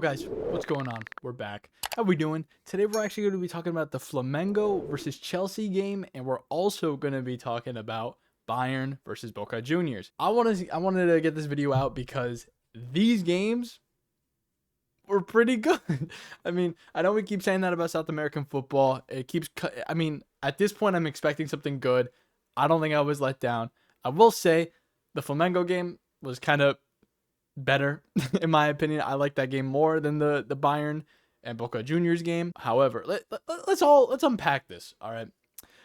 Guys, what's going on? We're back. How we doing? Today we're actually going to be talking about the Flamengo versus Chelsea game, and we're also going to be talking about Bayern versus Boca Juniors. I wanted to get this video out because these games were pretty good. I mean, I know we keep saying that about South American football. I mean, at this point I'm expecting something good. I don't think I was let down. I will say the Flamengo game was kind of better in my opinion. I like that game more than the Bayern and Boca Juniors game. However, let's unpack this. All right.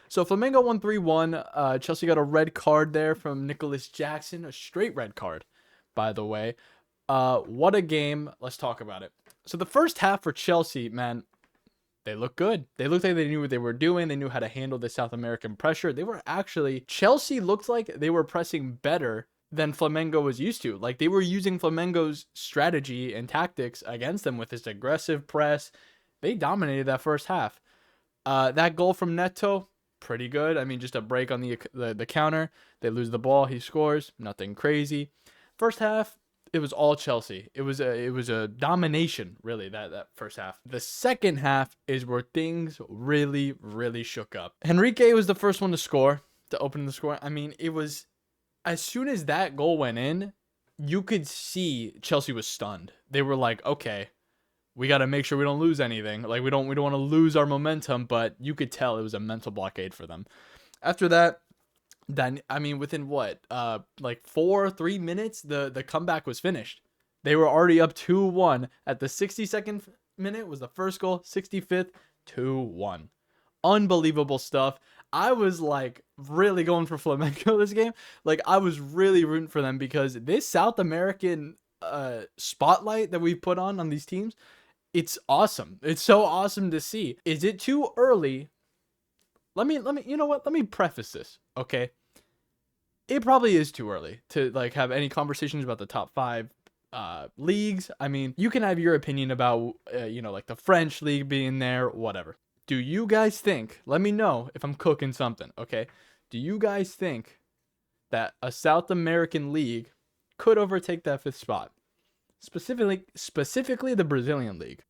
So Flamengo won 3-1. Chelsea got a red card there from Nicholas Jackson, a straight red card, by the way. What a game. Let's talk about it. So the first half for Chelsea, man, they looked good. They looked like they knew what they were doing. They knew how to handle the South American pressure. Chelsea looked like they were pressing better than Flamengo was used to. Like, they were using Flamengo's strategy and tactics against them with this aggressive press. They dominated that first half. That goal from Neto, pretty good. I mean, just a break on the counter. They lose the ball. He scores. Nothing crazy. First half, it was all Chelsea. It was a domination, really, that first half. The second half is where things really, really shook up. Henrique was the first one to open the score. I mean, it was... As soon as that goal went in, you could see Chelsea was stunned. They were like, okay, we got to make sure we don't lose anything. Like, we don't want to lose our momentum, but you could tell it was a mental blockade for them. After that, within what? Like 3 minutes, the comeback was finished. They were already up 2-1. At the 62nd minute was the first goal, 65th, 2-1. Unbelievable stuff. I was like really going for Flamengo this game. Like, I was really rooting for them because this South American spotlight that we put on these teams, it's awesome. It's so awesome to see. Is it too early? Let me you know what? Let me preface this, okay? It probably is too early to like have any conversations about the top 5 leagues. I mean, you can have your opinion about like the French league being there, whatever. Do you guys think, let me know if I'm cooking something, okay? Do you guys think that a South American league could overtake that 5th spot? Specifically the Brazilian league.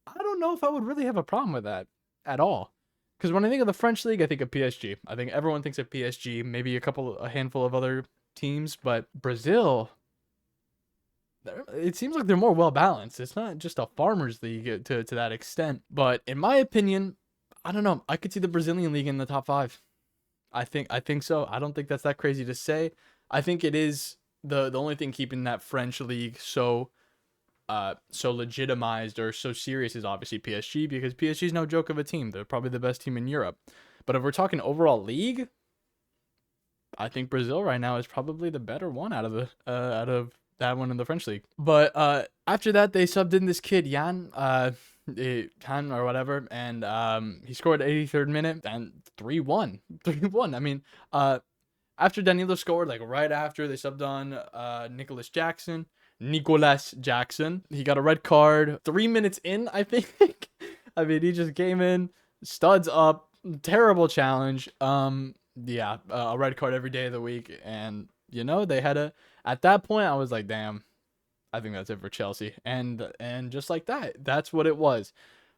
I don't know if I would really have a problem with that at all. Because when I think of the French league, I think of PSG. I think everyone thinks of PSG, maybe a handful of other teams, but Brazil, it seems like they're more well balanced. It's not just a farmers league to that extent. But in my opinion, I don't know. I could see the Brazilian league in the top 5. I think so. I don't think that's that crazy to say. I think it is the only thing keeping that French league so legitimized or so serious is obviously PSG, because PSG is no joke of a team. They're probably the best team in Europe. But if we're talking overall league, I think Brazil right now is probably the better one out of that one in the French league. But after that, they subbed in this kid Jan or whatever, and he scored 83rd minute and 3-1. I mean, after Danilo scored, like right after, they subbed on Nicholas Jackson. He got a red card 3 minutes in, I think. I mean, he just came in, studs up, terrible challenge. A red card every day of the week, and they had at that point I was like, damn, I think that's it for Chelsea. And just like that, that's what it was.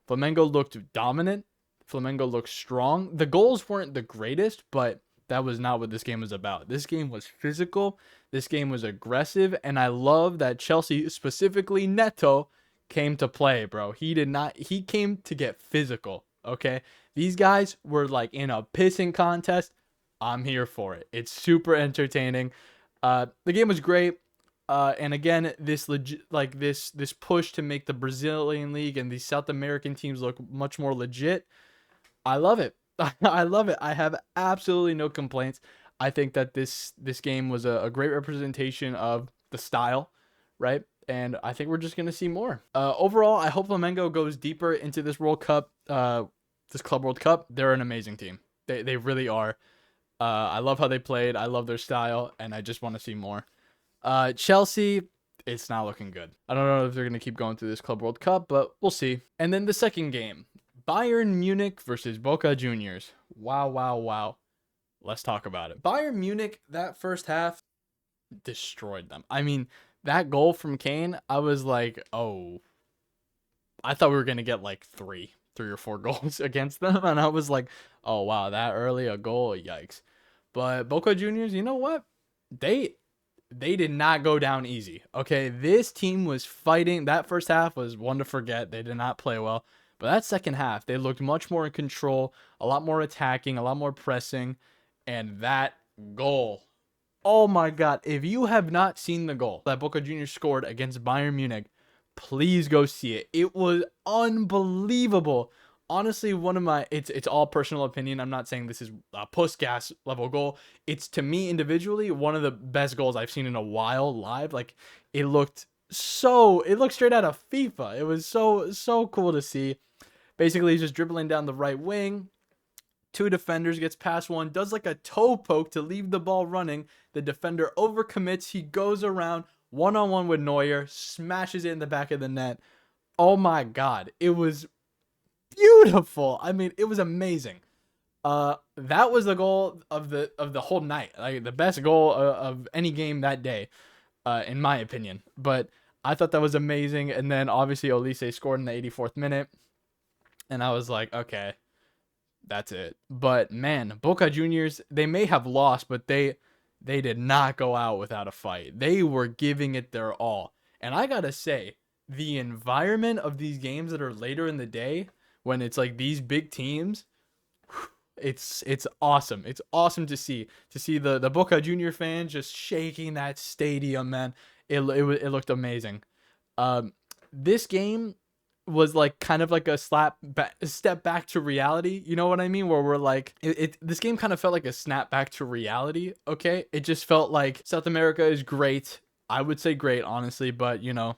Flamengo looked dominant. Flamengo looked strong. The goals weren't the greatest, but that was not what this game was about. This game was physical. This game was aggressive. And I love that Chelsea, specifically Neto, came to play, bro. He came to get physical, okay? These guys were like in a pissing contest. I'm here for it. It's super entertaining. The game was great. And again, this push to make the Brazilian league and these South American teams look much more legit. I love it. I love it. I have absolutely no complaints. I think that this game was a great representation of the style, right? And I think we're just going to see more. Overall, I hope Flamengo goes deeper into this World Cup, this Club World Cup. They're an amazing team. They really are. I love how they played. I love their style, and I just want to see more. Chelsea, it's not looking good. I don't know if they're going to keep going through this Club World Cup, but we'll see. And then the second game, Bayern Munich versus Boca Juniors. Wow. Let's talk about it. Bayern Munich, that first half, destroyed them. I mean, that goal from Kane, I was like, oh, I thought we were gonna get like three or four goals against them, and I was like, oh wow, that early a goal, yikes. But Boca Juniors, you know what? They they did not go down easy. Okay, this team was fighting. That first half was one to forget. They did not play well. But that second half, they looked much more in control, a lot more attacking, a lot more pressing, and that goal. Oh my God. If you have not seen the goal that Boca Juniors scored against Bayern Munich, please go see it. It was unbelievable. Honestly, one of my it's all personal opinion. I'm not saying this is a Puskas level goal. It's, to me individually, one of the best goals I've seen in a while live. Like, it looked straight out of FIFA. It was so cool to see. Basically, he's just dribbling down the right wing. Two defenders, gets past one, does like a toe poke to leave the ball running. The defender overcommits. He goes around one-on-one with Neuer, smashes it in the back of the net. Oh my God. It was beautiful. I mean, it was amazing. That was the goal of the whole night. Like, the best goal of any game that day, in my opinion. But I thought that was amazing. And then obviously Olise scored in the 84th minute. And I was like, okay, that's it. But man, Boca Juniors, they may have lost, but they did not go out without a fight. They were giving it their all. And I gotta say, the environment of these games that are later in the day, when it's like these big teams, it's awesome. It's awesome to see the Boca Junior fans just shaking that stadium, man. It looked amazing. This game was like kind of like a step back to reality. You know what I mean? Where we're like, this game kind of felt like a snap back to reality. Okay, it just felt like South America is great. I would say great, honestly, but you know,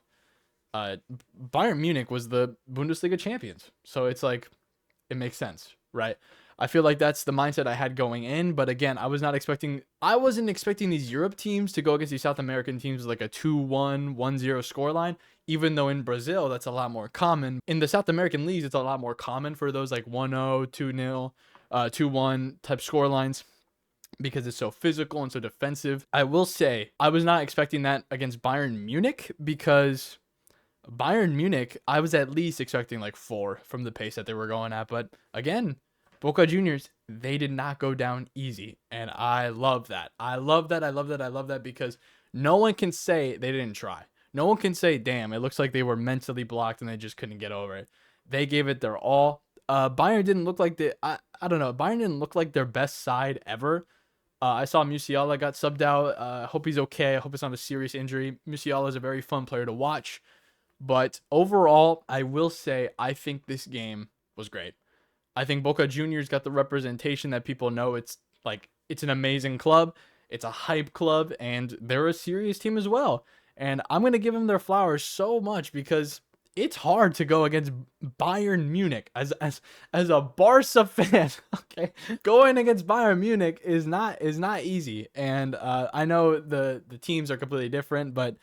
Bayern Munich was the Bundesliga champions, so it's like, it makes sense, right? I feel like that's the mindset I had going in, but again, I wasn't expecting these Europe teams to go against these South American teams with like a 2-1, 1-0 scoreline, even though in Brazil, that's a lot more common. In the South American leagues, it's a lot more common for those like 1-0, 2-0, 2-1 type scorelines, because it's so physical and so defensive. I will say, I was not expecting that against Bayern Munich, because Bayern Munich, I was at least expecting like 4 from the pace that they were going at. But again, Boca Juniors, they did not go down easy. And I love that. I love that because no one can say they didn't try. No one can say, damn, it looks like they were mentally blocked and they just couldn't get over it. They gave it their all. Bayern didn't look like I don't know. Bayern didn't look like their best side ever. I saw Musiala got subbed out. I hope he's okay. I hope it's not a serious injury. Musiala is a very fun player to watch. But overall, I will say, I think this game was great. I think Boca Juniors got the representation that people know. It's an amazing club. It's a hype club, and they're a serious team as well. And I'm going to give them their flowers so much, because it's hard to go against Bayern Munich as a Barca fan. Okay, going against Bayern Munich is not easy. And I know the teams are completely different, but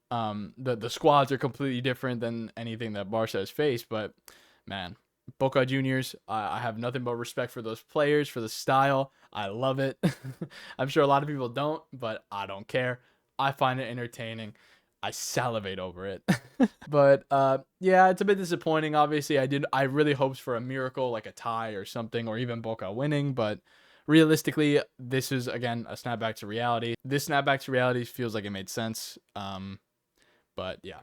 the squads are completely different than anything that Barca has faced. But man, Boca Juniors, I have nothing but respect for those players, for the style. I love it. I'm sure a lot of people don't, but I don't care. I find it entertaining. I salivate over it. But yeah, it's a bit disappointing. Obviously, I really hoped for a miracle, like a tie or something, or even Boca winning. But realistically, this is, again, a snapback to reality. This snapback to reality feels like it made sense. But yeah,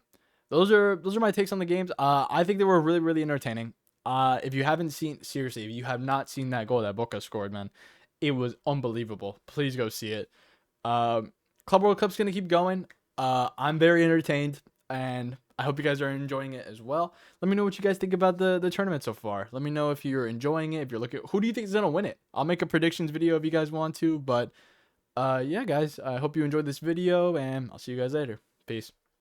those are my takes on the games. I think they were really, really entertaining. If you have not seen that goal that Boca scored, man, it was unbelievable. Please go see it. Club World Cup's gonna keep going. I'm very entertained, and I hope you guys are enjoying it as well. Let me know what you guys think about the tournament so far. Let me know if you're enjoying it. If you're looking, who do you think is gonna win it? I'll make a predictions video if you guys want to. But yeah, guys, I hope you enjoyed this video, and I'll see you guys later. Peace.